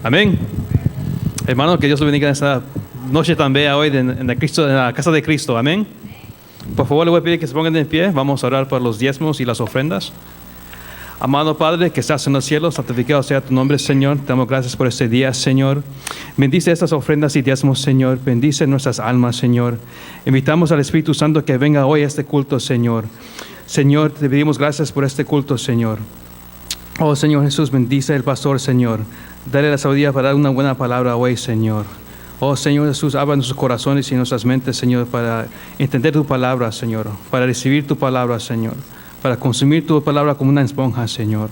Amén. Hermano, que Dios lo bendiga en esta noche tan bella hoy en la casa de Cristo. Amén. Por favor, le voy a pedir que se pongan de pie. Vamos a orar por los diezmos y las ofrendas. Amado Padre, que estás en los cielos, santificado sea tu nombre, Señor. Te damos gracias por este día, Señor. Bendice estas ofrendas y diezmos, Señor. Bendice nuestras almas, Señor. Invitamos al Espíritu Santo que venga hoy a este culto, Señor. Señor, te pedimos gracias por este culto, Señor. Oh, Señor Jesús, bendice el pastor, Señor. Dale la sabiduría para dar una buena palabra hoy, Señor. Oh, Señor Jesús, abra nuestros corazones y nuestras mentes, Señor, para entender tu palabra, Señor. Para recibir tu palabra, Señor. Para consumir tu palabra como una esponja, Señor.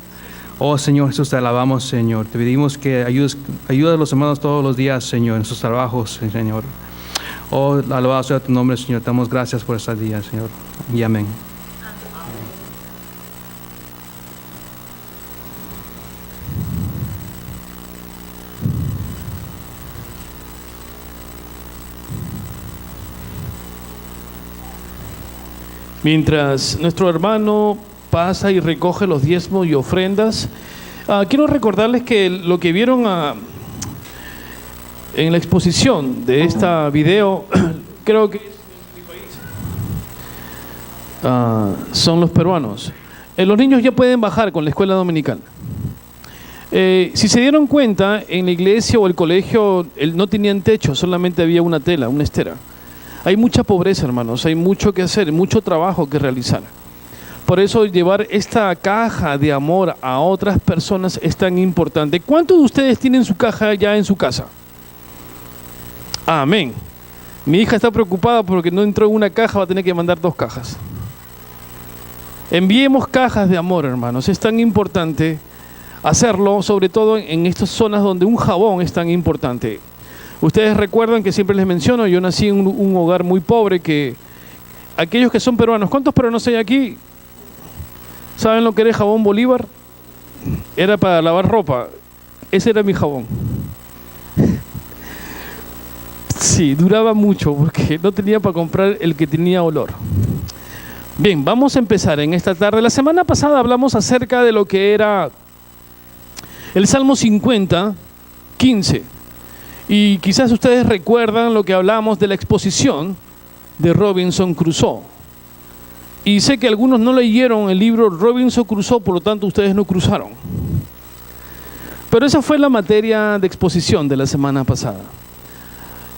Oh, Señor Jesús, te alabamos, Señor. Te pedimos que ayudes a los hermanos todos los días, Señor, en sus trabajos, Señor. Oh, alabado sea tu nombre, Señor. Te damos gracias por este día, Señor. Y amén. Mientras nuestro hermano pasa y recoge los diezmos y ofrendas, quiero recordarles que lo que vieron en la exposición de esta video, creo que son los peruanos. Los niños ya pueden bajar con la escuela dominical. Si se dieron cuenta, en la iglesia o el colegio no tenían techo, solamente había una tela, una estera. Hay mucha pobreza, hermanos, hay mucho que hacer, mucho trabajo que realizar. Por eso llevar esta caja de amor a otras personas es tan importante. ¿Cuántos de ustedes tienen su caja ya en su casa? Amén. Mi hija está preocupada porque no entró en una caja, va a tener que mandar 2 cajas. Enviemos cajas de amor, hermanos. Es tan importante hacerlo, sobre todo en estas zonas donde un jabón es tan importante. Ustedes recuerdan que siempre les menciono, yo nací en un hogar muy pobre, que aquellos que son peruanos, ¿cuántos peruanos hay aquí? ¿Saben lo que era el jabón Bolívar? Era para lavar ropa. Ese era mi jabón. Sí, duraba mucho porque no tenía para comprar el que tenía olor. Bien, vamos a empezar en esta tarde. La semana pasada hablamos acerca de lo que era el Salmo 50, 15. Y quizás ustedes recuerdan lo que hablamos de la exposición de Robinson Crusoe. Y sé que algunos no leyeron el libro Robinson Crusoe, por lo tanto ustedes no cruzaron. Pero esa fue la materia de exposición de la semana pasada.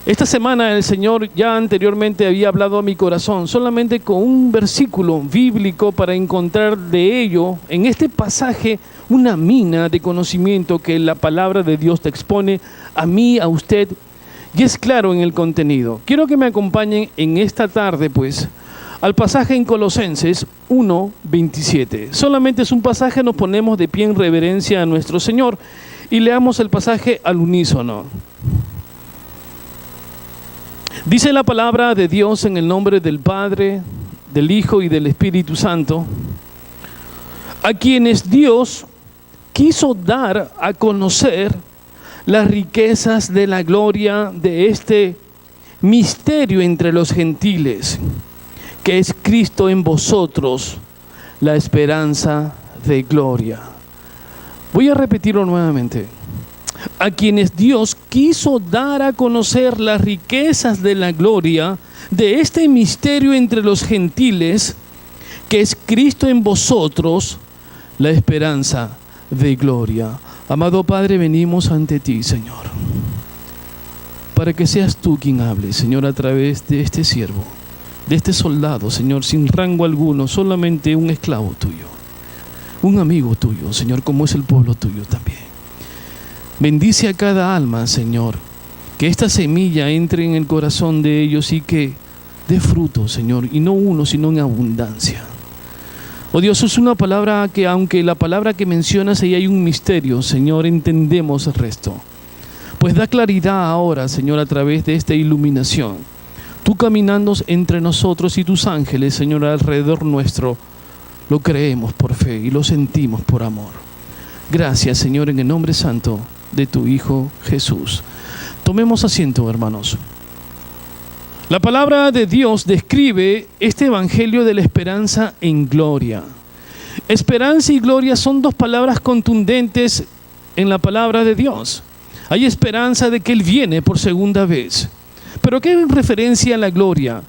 Esta semana el Señor ya anteriormente había hablado a mi corazón solamente con un versículo bíblico para encontrar de ello en este pasaje una mina de conocimiento que la palabra de Dios te expone a mí, a usted, y es claro en el contenido. Quiero que me acompañen en esta tarde, pues, al pasaje en Colosenses 1:27. Solamente es un pasaje, nos ponemos de pie en reverencia a nuestro Señor y leamos el pasaje al unísono. Dice la palabra de Dios en el nombre del Padre, del Hijo y del Espíritu Santo, a quienes Dios quiso dar a conocer las riquezas de la gloria de este misterio entre los gentiles, que es Cristo en vosotros, la esperanza de gloria. Voy a repetirlo nuevamente. A quienes Dios quiso dar a conocer las riquezas de la gloria de este misterio entre los gentiles, que es Cristo en vosotros, la esperanza de gloria. Amado Padre, venimos ante ti, Señor, para que seas tú quien hable, Señor, a través de este siervo, de este soldado, Señor, sin rango alguno, solamente un esclavo tuyo, un amigo tuyo, Señor, como es el pueblo tuyo también. Bendice a cada alma, Señor, que esta semilla entre en el corazón de ellos y que dé fruto, Señor, y no uno, sino en abundancia. Oh Dios, es una palabra que, aunque la palabra que mencionas ahí hay un misterio, Señor, entendemos el resto. Pues da claridad ahora, Señor, a través de esta iluminación. Tú caminando entre nosotros y tus ángeles, Señor, alrededor nuestro, lo creemos por fe y lo sentimos por amor. Gracias, Señor, en el nombre santo de tu Hijo Jesús. Tomemos asiento, hermanos. La palabra de Dios describe este evangelio de la esperanza en gloria. Esperanza y gloria son 2 palabras contundentes en la palabra de Dios. Hay esperanza de que Él viene por segunda vez. ¿Pero qué en referencia a la gloria?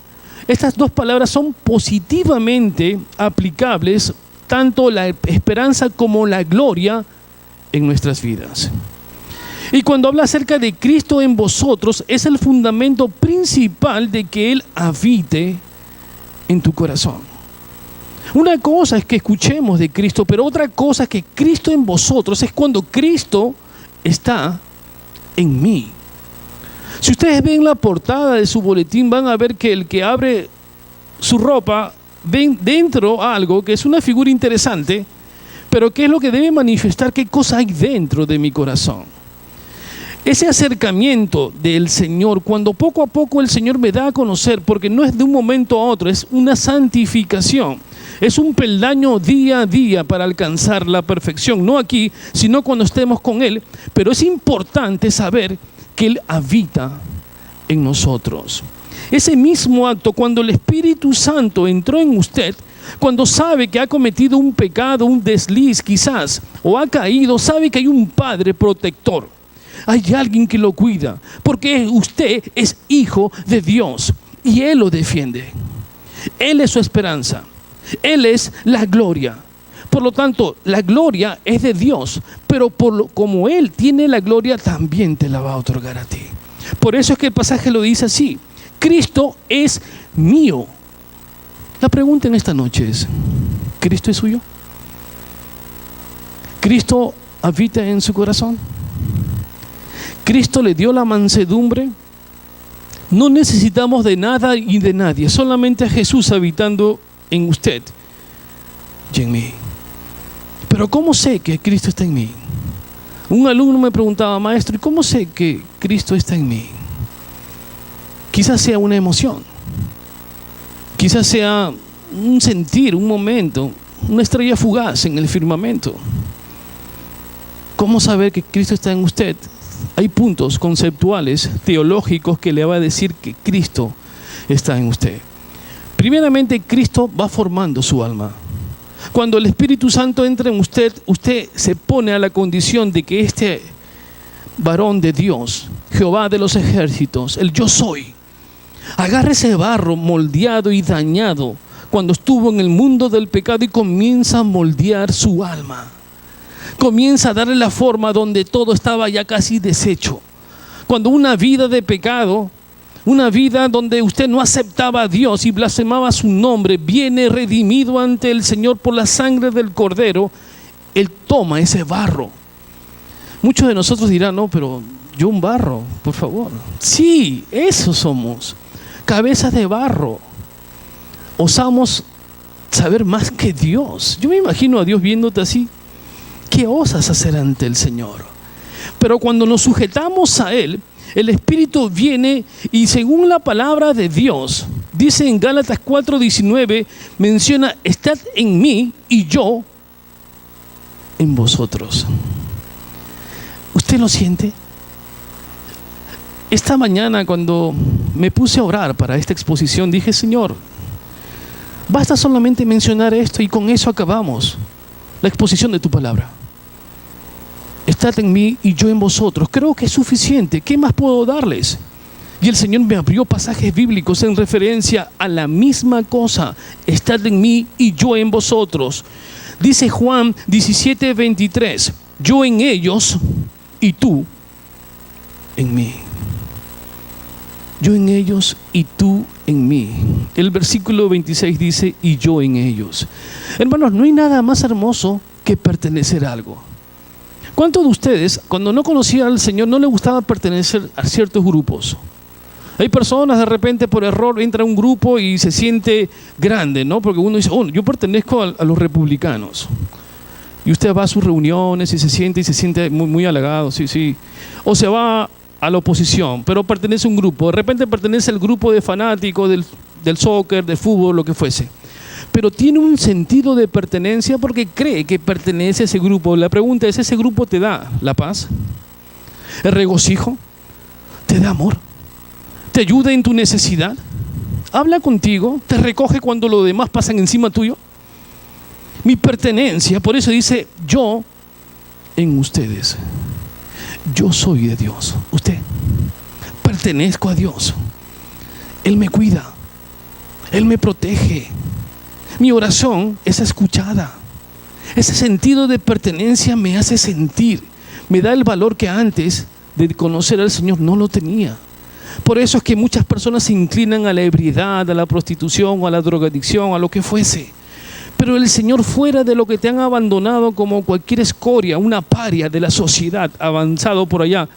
Estas dos palabras son positivamente aplicables, tanto la esperanza como la gloria en nuestras vidas. Y cuando habla acerca de Cristo en vosotros, es el fundamento principal de que Él habite en tu corazón. Una cosa es que escuchemos de Cristo, pero otra cosa es que Cristo en vosotros es cuando Cristo está en mí. Si ustedes ven la portada de su boletín, van a ver que el que abre su ropa, ven dentro algo que es una figura interesante, pero ¿qué es lo que debe manifestar? ¿Qué cosa hay dentro de mi corazón? Ese acercamiento del Señor, cuando poco a poco el Señor me da a conocer, porque no es de un momento a otro, es una santificación, es un peldaño día a día para alcanzar la perfección, no aquí, sino cuando estemos con Él, pero es importante saber que Él habita en nosotros. Ese mismo acto, cuando el Espíritu Santo entró en usted, cuando sabe que ha cometido un pecado, un desliz quizás, o ha caído, sabe que hay un Padre protector. Hay alguien que lo cuida, porque usted es hijo de Dios y Él lo defiende. Él es su esperanza, Él es la gloria. Por lo tanto, la gloria es de Dios, pero como Él tiene la gloria, también te la va a otorgar a ti. Por eso es que el pasaje lo dice así: Cristo es mío. La pregunta en esta noche es: ¿Cristo es suyo? ¿Cristo habita en su corazón? ¿Cristo le dio la mansedumbre? No necesitamos de nada y de nadie, solamente a Jesús habitando en usted y en mí. Pero ¿cómo sé que Cristo está en mí? Un alumno me preguntaba: maestro, ¿y cómo sé que Cristo está en mí? Quizás sea una emoción, quizás sea un sentir, un momento, una estrella fugaz en el firmamento. ¿Cómo saber que Cristo está en usted? Hay puntos conceptuales, teológicos, que le va a decir que Cristo está en usted. Primeramente, Cristo va formando su alma. Cuando el Espíritu Santo entra en usted, usted se pone a la condición de que este varón de Dios, Jehová de los ejércitos, el yo soy, agarra ese barro moldeado y dañado cuando estuvo en el mundo del pecado y comienza a moldear su alma. Comienza a darle la forma donde todo estaba ya casi deshecho. Cuando una vida de pecado, una vida donde usted no aceptaba a Dios y blasfemaba su nombre, viene redimido ante el Señor por la sangre del Cordero, Él toma ese barro. Muchos de nosotros dirán: no, pero yo un barro, por favor. Sí, eso somos, cabezas de barro. Osamos saber más que Dios. Yo me imagino a Dios viéndote así: ¿qué osas hacer ante el Señor? Pero cuando nos sujetamos a Él, el Espíritu viene y, según la palabra de Dios, dice en Gálatas 4:19, menciona: estad en mí y yo en vosotros. ¿Usted lo siente? Esta mañana, cuando me puse a orar para esta exposición, dije: Señor, basta solamente mencionar esto y con eso acabamos la exposición de tu palabra. Estad en mí y yo en vosotros. Creo que es suficiente. ¿Qué más puedo darles? Y el Señor me abrió pasajes bíblicos en referencia a la misma cosa. Estad en mí y yo en vosotros. Dice Juan 17:23: yo en ellos y tú en mí. Yo en ellos y tú en mí. El versículo 26 dice: y yo en ellos. Hermanos, no hay nada más hermoso que pertenecer a algo. ¿Cuántos de ustedes, cuando no conocían al Señor, no les gustaba pertenecer a ciertos grupos? Hay personas, de repente por error entra a un grupo y se siente grande, ¿no? Porque uno dice: oh, yo pertenezco a los republicanos. Y usted va a sus reuniones y se siente muy, muy halagado, sí. O se va a la oposición, pero pertenece a un grupo. De repente pertenece al grupo de fanáticos del soccer, del fútbol, lo que fuese. Pero tiene un sentido de pertenencia porque cree que pertenece a ese grupo. La pregunta es: ¿ese grupo te da la paz? ¿El regocijo? ¿Te da amor? ¿Te ayuda en tu necesidad? ¿Habla contigo? ¿Te recoge cuando los demás pasan encima tuyo? Mi pertenencia, por eso dice: yo en ustedes. yo soy de Dios. Usted, pertenezco a Dios. Él me cuida. Él me protege. Mi oración es escuchada. Ese sentido de pertenencia me hace sentir, me da el valor que antes de conocer al Señor no lo tenía. Por eso es que muchas personas se inclinan a la ebriedad, a la prostitución, o a la drogadicción, a lo que fuese. Pero el Señor, fuera de lo que te han abandonado como cualquier escoria, una paria de la sociedad, avanzado por allá,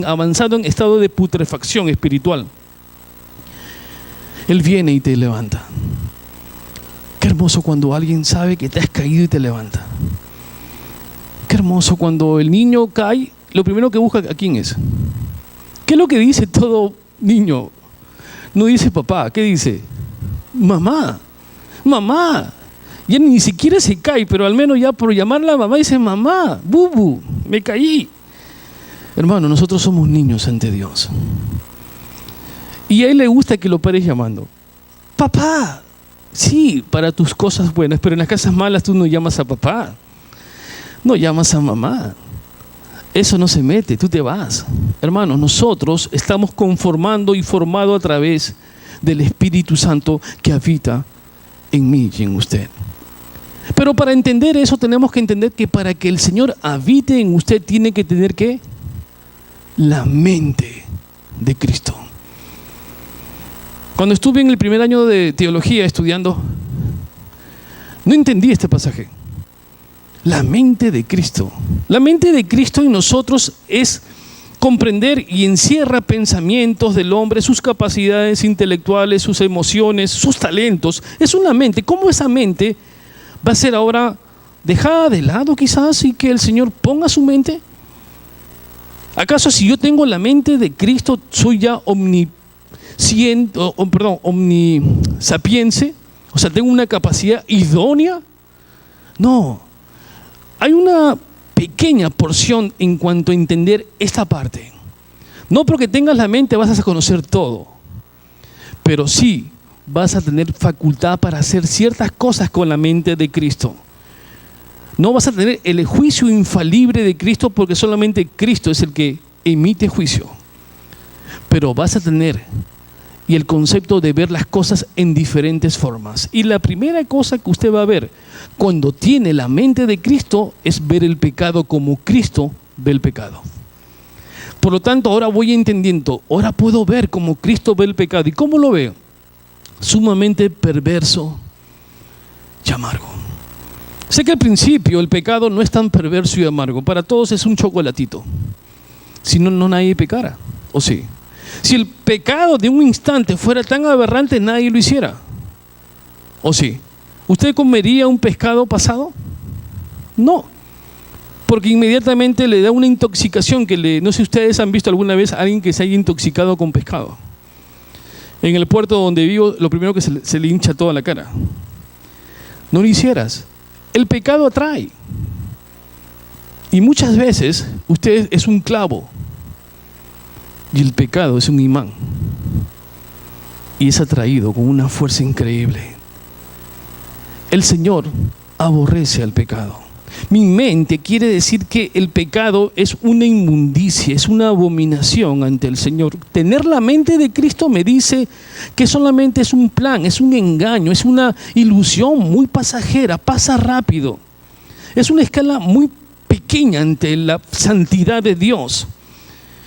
avanzado en estado de putrefacción espiritual, Él viene y te levanta. Qué hermoso cuando alguien sabe que te has caído y te levanta. Qué hermoso cuando el niño cae, lo primero que busca, ¿a quién es? ¿Qué es lo que dice todo niño? No dice papá, ¿qué dice? Mamá, mamá. Ya ni siquiera se cae, pero al menos ya por llamarla a mamá dice, mamá, bubu, me caí. Hermano, nosotros somos niños ante Dios. Y a Él le gusta que lo pares llamando. Papá. Sí, para tus cosas buenas, pero en las cosas malas tú no llamas a papá, no llamas a mamá. Eso no se mete, tú te vas. Hermanos, nosotros estamos conformando y formado a través del Espíritu Santo que habita en mí y en usted. Pero para entender eso tenemos que entender que para que el Señor habite en usted tiene que tener ¿qué? La mente de Cristo. Cuando estuve en el primer año de teología estudiando, no entendí este pasaje. La mente de Cristo. La mente de Cristo en nosotros es comprender y encierra pensamientos del hombre, sus capacidades intelectuales, sus emociones, sus talentos. Es una mente. ¿Cómo esa mente va a ser ahora dejada de lado quizás y que el Señor ponga su mente? ¿Acaso si yo tengo la mente de Cristo soy ya omnisapiense? O sea, tengo una capacidad idónea. No, hay una pequeña porción en cuanto a entender esta parte. No porque tengas la mente vas a conocer todo, pero sí vas a tener facultad para hacer ciertas cosas con la mente de Cristo. No vas a tener el juicio infalible de Cristo porque solamente Cristo es el que emite juicio, pero vas a tener y el concepto de ver las cosas en diferentes formas. Y la primera cosa que usted va a ver cuando tiene la mente de Cristo es ver el pecado como Cristo ve el pecado. Por lo tanto, ahora voy entendiendo, ahora puedo ver como Cristo ve el pecado. ¿Y cómo lo veo? Sumamente perverso y amargo. Sé que al principio el pecado no es tan perverso y amargo. Para todos es un chocolatito. Si no, no nadie pecara. ¿O sí? Si el pecado de un instante fuera tan aberrante, nadie lo hiciera. ¿O sí? ¿Usted comería un pescado pasado? No. Porque inmediatamente le da una intoxicación no sé si ustedes han visto alguna vez a alguien que se haya intoxicado con pescado. En el puerto donde vivo, lo primero que se le hincha toda la cara. No lo hicieras. El pecado atrae. Y muchas veces usted es un clavo. Y el pecado es un imán. Y es atraído con una fuerza increíble. El Señor aborrece al pecado. Mi mente quiere decir que el pecado es una inmundicia, es una abominación ante el Señor. Tener la mente de Cristo me dice que solamente es un plan, es un engaño, es una ilusión muy pasajera, pasa rápido. Es una escala muy pequeña ante la santidad de Dios.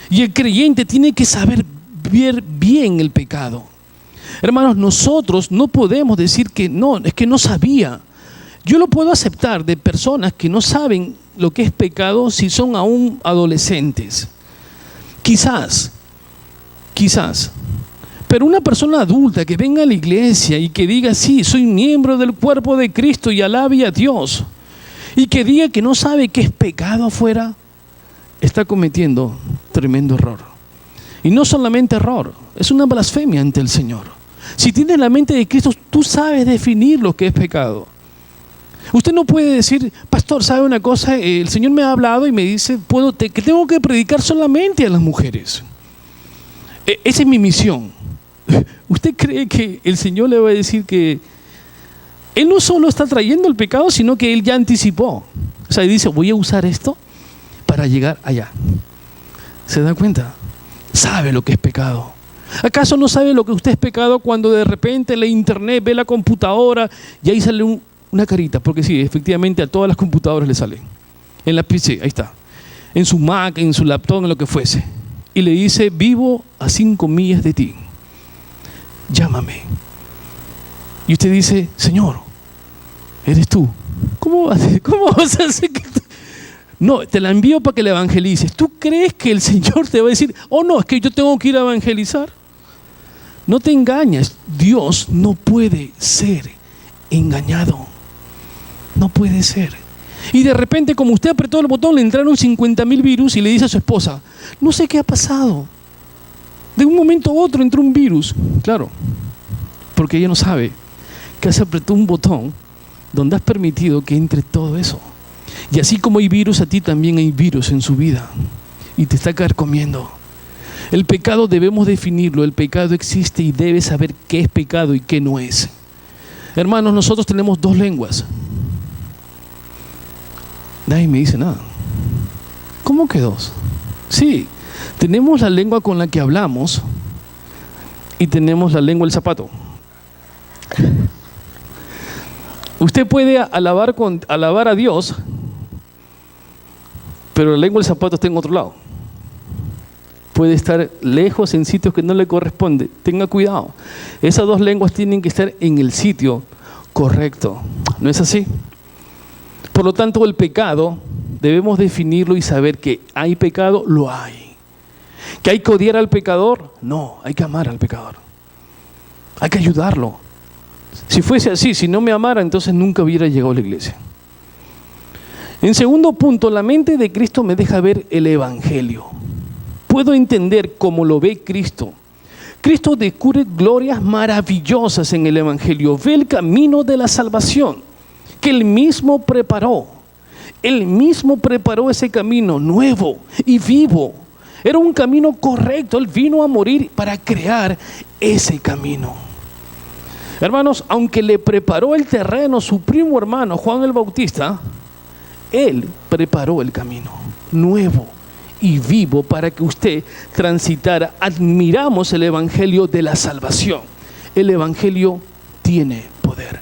Y el creyente tiene que saber ver bien el pecado. Hermanos, nosotros no podemos decir que no, es que no sabía. Yo lo puedo aceptar de personas que no saben lo que es pecado si son aún adolescentes. Quizás. Pero una persona adulta que venga a la iglesia y que diga, sí, soy miembro del cuerpo de Cristo y alabe a Dios, y que diga que no sabe qué es pecado afuera, está cometiendo tremendo error. Y no solamente error, es una blasfemia ante el Señor. Si tienes la mente de Cristo, tú sabes definir lo que es pecado. Usted no puede decir, pastor, ¿sabe una cosa? El Señor me ha hablado y me dice que tengo que predicar solamente a las mujeres. Esa es mi misión. ¿Usted cree que el Señor le va a decir que Él no solo está trayendo el pecado, sino que Él ya anticipó? O sea, dice, voy a usar esto para llegar allá. ¿Se da cuenta? Sabe lo que es pecado. ¿Acaso no sabe lo que usted es pecado cuando de repente la internet ve la computadora y ahí sale una carita? Porque sí, efectivamente a todas las computadoras le salen. En la PC, ahí está. En su Mac, en su laptop, en lo que fuese. Y le dice, vivo a 5 millas de ti. Llámame. Y usted dice, Señor, eres tú. ¿Cómo vas a hacer que tú? No, te la envío para que la evangelices. ¿Tú crees que el Señor te va a decir, oh no, es que yo tengo que ir a evangelizar? No te engañes. Dios no puede ser engañado. No puede ser. Y de repente, como usted apretó el botón, le entraron 50.000 virus y le dice a su esposa, no sé qué ha pasado. De un momento a otro entró un virus. Claro, porque ella no sabe que has apretado un botón donde has permitido que entre todo eso. Y así como hay virus, a ti también hay virus en su vida y te está carcomiendo. El pecado debemos definirlo. El pecado existe y debes saber qué es pecado y qué no es. Hermanos, nosotros tenemos 2 lenguas. Nadie me dice nada. ¿Cómo que 2? Sí, tenemos la lengua con la que hablamos y tenemos la lengua del zapato. Usted puede alabar a Dios, pero la lengua del zapato está en otro lado. Puede estar lejos en sitios que no le corresponde. Tenga cuidado. Esas 2 lenguas tienen que estar en el sitio correcto. ¿No es así? Por lo tanto, el pecado debemos definirlo y saber que hay pecado, lo hay. ¿Que hay que odiar al pecador? No, hay que amar al pecador. Hay que ayudarlo. Si fuese así, si no me amara, entonces nunca hubiera llegado a la iglesia. En segundo punto, la mente de Cristo me deja ver el Evangelio. Puedo entender cómo lo ve Cristo. Cristo descubre glorias maravillosas en el Evangelio. Ve el camino de la salvación que Él mismo preparó. Él mismo preparó ese camino nuevo y vivo. Era un camino correcto. Él vino a morir para crear ese camino. Hermanos, aunque le preparó el terreno su primo hermano Juan el Bautista, Él preparó el camino nuevo y vivo para que usted transitara. Admiramos el Evangelio de la salvación. El Evangelio tiene poder.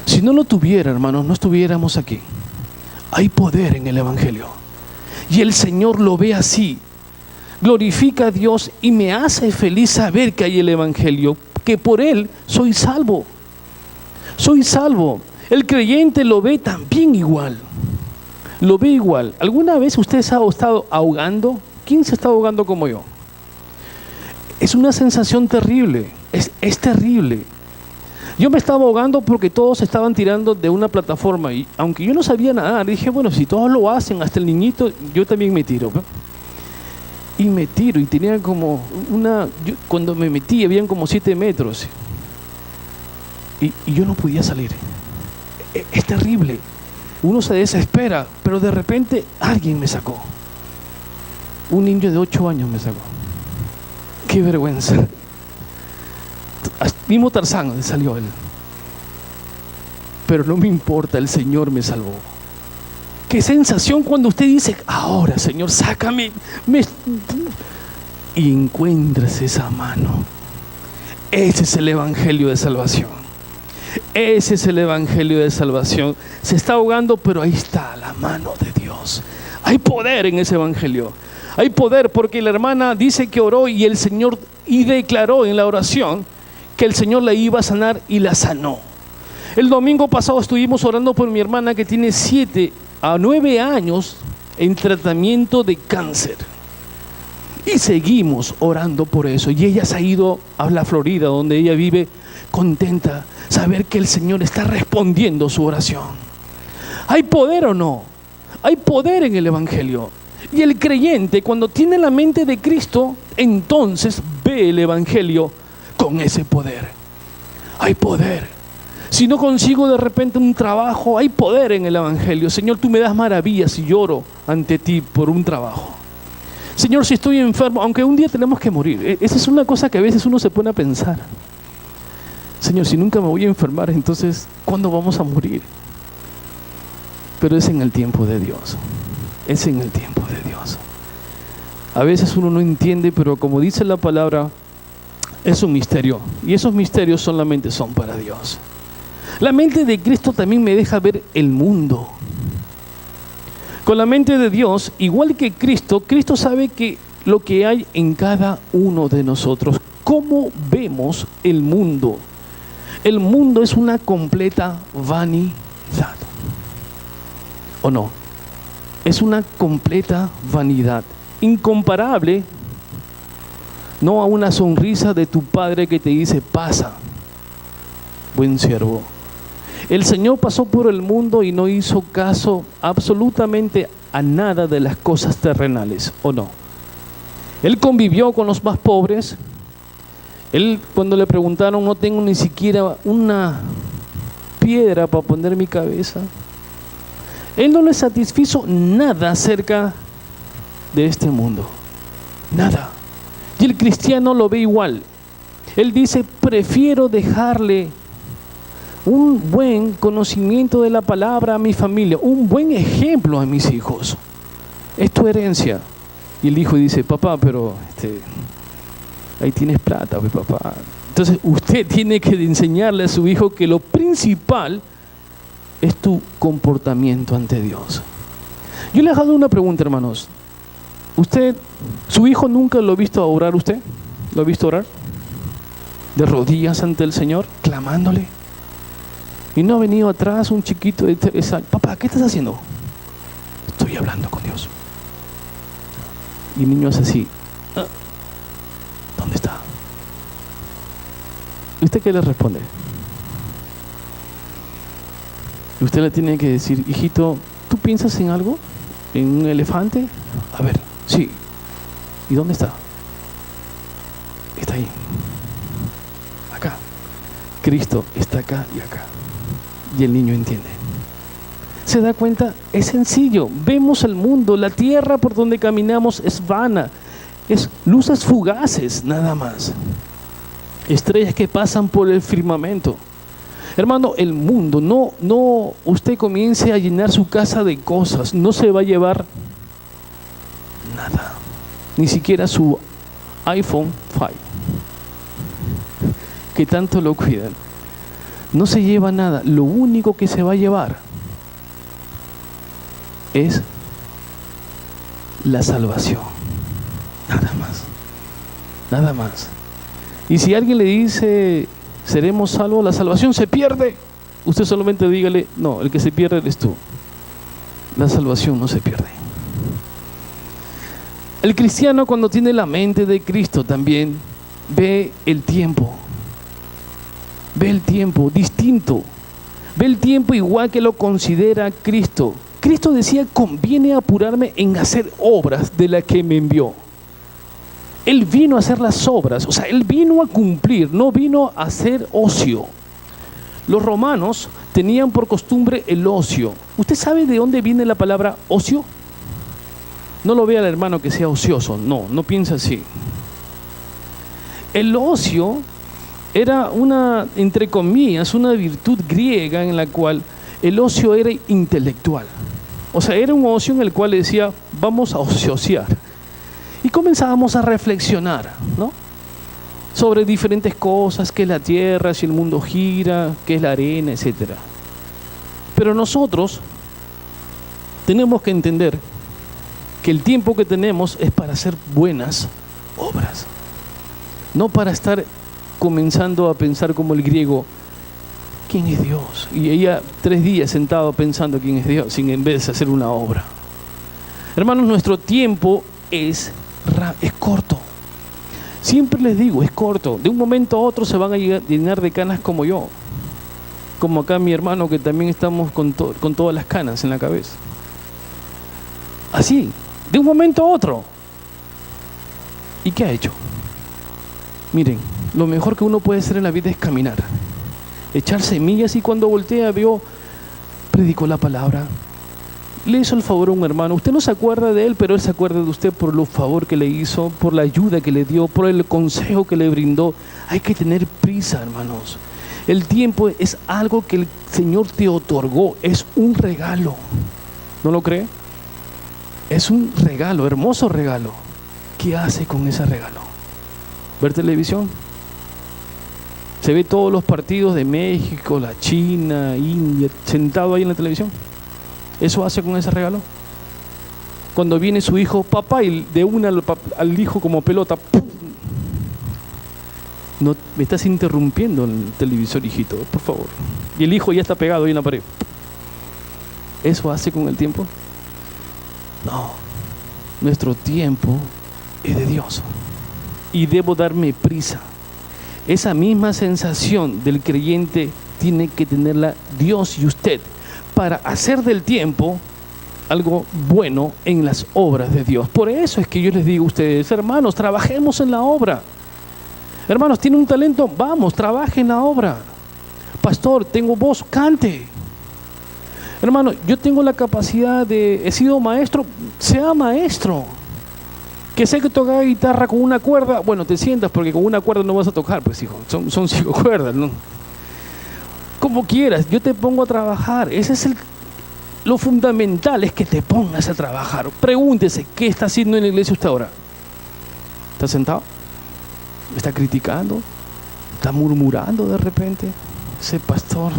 Si no lo tuviera, hermanos, no estuviéramos aquí. Hay poder en el Evangelio. Y el Señor lo ve así. Glorifica a Dios y me hace feliz saber que hay el Evangelio, que por Él soy salvo. Soy salvo. El creyente lo ve también igual. Lo ve igual. ¿Alguna vez usted se ha estado ahogando? ¿Quién se está ahogando como yo? Es una sensación terrible. Es terrible. Yo me estaba ahogando porque todos estaban tirando de una plataforma y aunque yo no sabía nadar, dije, bueno, si todos lo hacen, hasta el niñito, yo también me tiro. Y me tiro y tenía como cuando me metí habían como 7 metros y yo no podía salir. Es terrible. Uno se desespera, pero de repente alguien me sacó. Un niño de 8 años me sacó. Qué vergüenza. Mismo Tarzán salió él. Pero no me importa, el Señor me salvó. Qué sensación cuando usted dice, ahora Señor, sácame. Y encuentras esa mano. Ese es el Evangelio de salvación. Ese es el Evangelio de salvación. Se está ahogando, pero ahí está la mano de Dios. Hay poder en ese Evangelio. Hay poder porque la hermana dice que oró y el Señor y declaró en la oración que el Señor la iba a sanar y la sanó. El domingo pasado estuvimos orando por mi hermana que tiene 7 a 9 años en tratamiento de cáncer. Y seguimos orando por eso. Y ella se ha ido a la Florida, donde ella vive, contenta, saber que el Señor está respondiendo su oración. ¿Hay poder o no? Hay poder en el Evangelio. Y el creyente, cuando tiene la mente de Cristo, entonces ve el Evangelio con ese poder. Hay poder. Si no consigo de repente un trabajo, hay poder en el Evangelio. Señor, tú me das maravillas y lloro ante ti por un trabajo. Señor, si estoy enfermo, aunque un día tenemos que morir. Esa es una cosa que a veces uno se pone a pensar. Señor, si nunca me voy a enfermar, entonces, ¿cuándo vamos a morir? Pero es en el tiempo de Dios. Es en el tiempo de Dios. A veces uno no entiende, pero como dice la palabra, es un misterio. Y esos misterios solamente son para Dios. La mente de Cristo también me deja ver el mundo. Con la mente de Dios, igual que Cristo, Cristo sabe que lo que hay en cada uno de nosotros. ¿Cómo vemos el mundo? El mundo es una completa vanidad. ¿O no? Es una completa vanidad. Incomparable, no a una sonrisa de tu padre que te dice, pasa, buen siervo. El Señor pasó por el mundo y no hizo caso absolutamente a nada de las cosas terrenales, ¿o no? Él convivió con los más pobres. Él, cuando le preguntaron, no tengo ni siquiera una piedra para poner mi cabeza. Él no le satisfizo nada acerca de este mundo. Nada. Y el cristiano lo ve igual. Él dice, prefiero dejarle un buen conocimiento de la palabra a mi familia, un buen ejemplo a mis hijos. Es tu herencia. Y el hijo dice, papá, pero ahí tienes plata, pues, papá. Entonces usted tiene que enseñarle a su hijo que lo principal es tu comportamiento ante Dios. Yo les hago una pregunta, hermanos. ¿Usted, su hijo nunca lo ha visto orar usted? ¿Lo ha visto orar? De rodillas ante el Señor, clamándole. Y no ha venido atrás un chiquito de 3 años. Papá, ¿qué estás haciendo? Estoy hablando con Dios. Y el niño es así. ¿Dónde está? ¿Y usted qué le responde? Y usted le tiene que decir, hijito, ¿tú piensas en algo? ¿En un elefante? A ver, sí. ¿Y dónde está? Está ahí. Acá. Cristo está acá y acá. Y el niño entiende. ¿Se da cuenta? Es sencillo. Vemos el mundo, la tierra por donde caminamos es vana. Es luces fugaces, nada más. Estrellas que pasan por el firmamento. Hermano, el mundo, no usted comience a llenar su casa de cosas, no se va a llevar nada, ni siquiera su iPhone 5, que tanto lo cuidan. No se lleva nada, lo único que se va a llevar es la salvación, nada más, nada más. Y si alguien le dice, seremos salvos, la salvación se pierde, usted solamente dígale, no, el que se pierde eres tú. La salvación no se pierde. El cristiano, cuando tiene la mente de Cristo, también ve el tiempo distinto, ve el tiempo igual que lo considera Cristo. Cristo decía, conviene apurarme en hacer obras de las que me envió. Él vino a hacer las obras, o sea, Él vino a cumplir, no vino a hacer ocio. Los romanos tenían por costumbre el ocio. ¿Usted sabe de dónde viene la palabra ocio? No lo vea al hermano que sea ocioso, no piensa así. El ocio era entre comillas, una virtud griega en la cual el ocio era intelectual. O sea, era un ocio en el cual decía, vamos a ociosear. Y comenzábamos a reflexionar, ¿no? Sobre diferentes cosas, qué es la tierra, si el mundo gira, qué es la arena, etc. Pero nosotros tenemos que entender que el tiempo que tenemos es para hacer buenas obras, no para estar comenzando a pensar como el griego, ¿quién es Dios? Y ella 3 días sentado pensando quién es Dios, en vez de hacer una obra. Hermanos, nuestro tiempo es corto. Siempre les digo, es corto. De un momento a otro se van a llenar de canas como yo. Como acá mi hermano, que también estamos con todas las canas en la cabeza. Así, de un momento a otro. ¿Y qué ha hecho? Miren, lo mejor que uno puede hacer en la vida es caminar, echar semillas, y cuando voltea veo, predicó la palabra, le hizo el favor a un hermano. Usted no se acuerda de él, pero él se acuerda de usted por el favor que le hizo, por la ayuda que le dio, por el consejo que le brindó. Hay que tener prisa, hermanos. El tiempo es algo que el Señor te otorgó, es un regalo. ¿No lo cree? Es un regalo, hermoso regalo. ¿Qué hace con ese regalo? ¿Ver televisión? ¿Se ve todos los partidos de México, la China, India, sentado ahí en la televisión? ¿Eso hace con ese regalo? Cuando viene su hijo, papá, y de una al hijo como pelota, ¡pum! No, me estás interrumpiendo el televisor, hijito, por favor. Y el hijo ya está pegado ahí en la pared. ¿Eso hace con el tiempo? No. Nuestro tiempo es de Dios. Y debo darme prisa. Esa misma sensación del creyente tiene que tenerla Dios y usted para hacer del tiempo algo bueno en las obras de Dios. Por eso es que yo les digo a ustedes, hermanos, trabajemos en la obra. Hermanos, ¿tiene un talento? Vamos, trabaje en la obra. Pastor, tengo voz, cante. Hermano, yo tengo la capacidad he sido maestro, sea maestro. Que sé que tocar guitarra con una cuerda, bueno, te sientas porque con una cuerda no vas a tocar, pues hijo, son 5 cuerdas, ¿no? Como quieras, yo te pongo a trabajar. Ese es lo fundamental, es que te pongas a trabajar. Pregúntese, ¿qué está haciendo en la iglesia usted ahora? ¿Está sentado? ¿Me está criticando? ¿Está murmurando de repente? Ese pastor,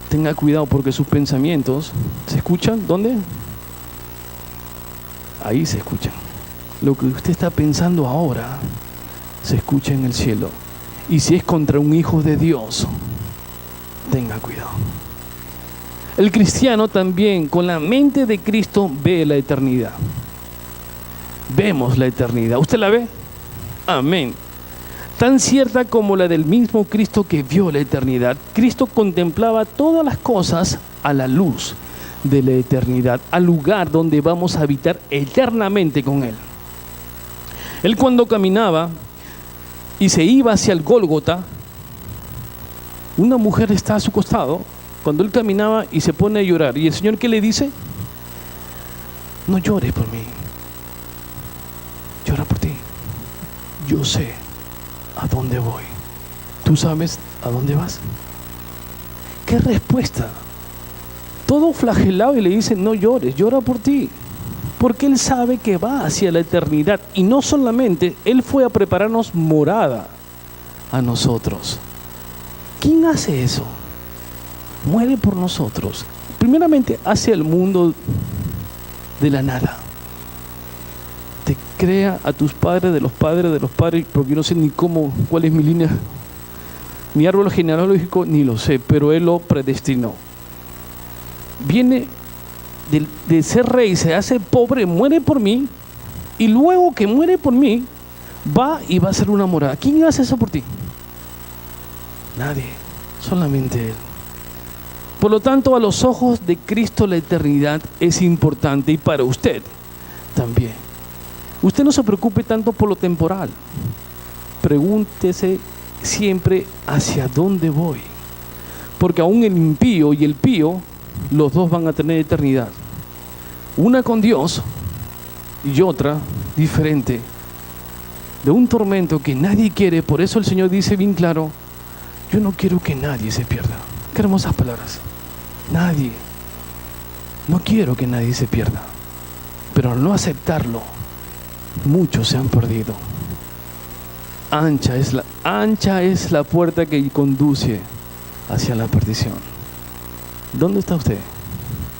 tenga cuidado porque sus pensamientos se escuchan. ¿Dónde? Ahí se escuchan. Lo que usted está pensando ahora se escucha en el cielo. Y si es contra un hijo de Dios, tenga cuidado. El cristiano también, con la mente de Cristo, ve la eternidad. Vemos la eternidad. ¿Usted la ve? Amén. Tan cierta como la del mismo Cristo que vio la eternidad. Cristo contemplaba todas las cosas a la luz de la eternidad, al lugar donde vamos a habitar eternamente con Él. Él, cuando caminaba y se iba hacia el Gólgota, una mujer está a su costado. Cuando Él caminaba y se pone a llorar, ¿y el Señor qué le dice? No llores por mí, llora por ti. Yo sé a dónde voy. ¿Tú sabes a dónde vas? ¿Qué respuesta? Todo flagelado, y le dice, no llores, llora por ti. Porque Él sabe que va hacia la eternidad. Y no solamente, Él fue a prepararnos morada a nosotros. ¿Quién hace eso? Muere por nosotros. Primeramente, hacia el mundo de la nada. Te crea a tus padres, de los padres, porque yo no sé ni cuál es mi línea, mi árbol genealógico, ni lo sé, pero Él lo predestinó. Viene de ser rey, se hace pobre, muere por mí, y luego que muere por mí, va y va a hacer una morada. ¿Quién hace eso por ti? Nadie, solamente Él. Por lo tanto, a los ojos de Cristo la eternidad es importante, y para usted también. Usted no se preocupe tanto por lo temporal. Pregúntese siempre hacia dónde voy. Porque aún el impío y el pío, los dos van a tener eternidad. Una con Dios y otra diferente. De un tormento que nadie quiere. Por eso el Señor dice bien claro, yo no quiero que nadie se pierda. Qué hermosas palabras. Nadie. No quiero que nadie se pierda. Pero al no aceptarlo, muchos se han perdido. Ancha es la puerta que conduce hacia la perdición. ¿Dónde está usted?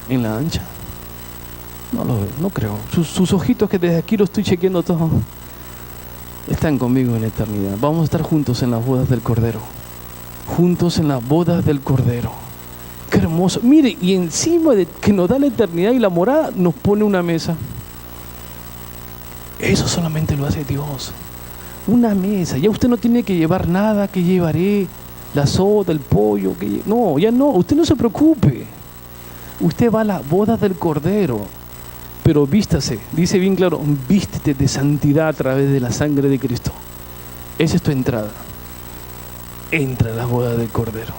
¿En la ancha? No lo veo, no creo. Sus ojitos, que desde aquí lo estoy chequeando todo, están conmigo en la eternidad. Vamos a estar juntos en las bodas del Cordero. Juntos en las bodas del Cordero. Qué hermoso. Mire, y encima de que nos da la eternidad y la morada, nos pone una mesa. Eso solamente lo hace Dios. Una mesa. Ya usted no tiene que llevar nada. Que llevaré la soda, el pollo. No, ya no. Usted no se preocupe. Usted va a la boda del Cordero. Pero vístase. Dice bien claro, vístete de santidad a través de la sangre de Cristo. Esa es tu entrada. Entra a la boda del Cordero.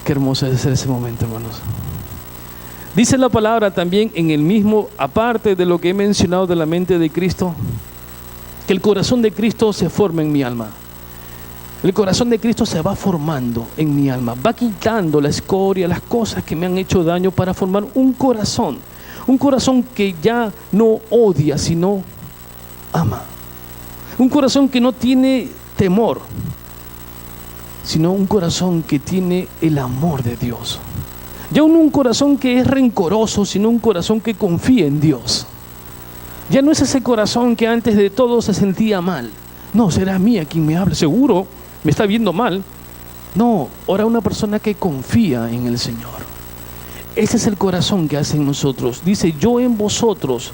Qué hermoso es ese momento, hermanos. Dice la palabra también en el mismo, aparte de lo que he mencionado de la mente de Cristo, que el corazón de Cristo se forma en mi alma. El corazón de Cristo se va formando en mi alma, va quitando la escoria, las cosas que me han hecho daño para formar un corazón Un corazón que ya no odia, sino ama. Un corazón que no tiene temor, sino un corazón que tiene el amor de Dios. Ya no un corazón que es rencoroso, sino un corazón que confía en Dios. Ya no es ese corazón que antes de todo se sentía mal. No, será mía quien me habla, seguro me está viendo mal. No, ahora una persona que confía en el Señor. Ese es el corazón que hace en nosotros. Dice, yo en vosotros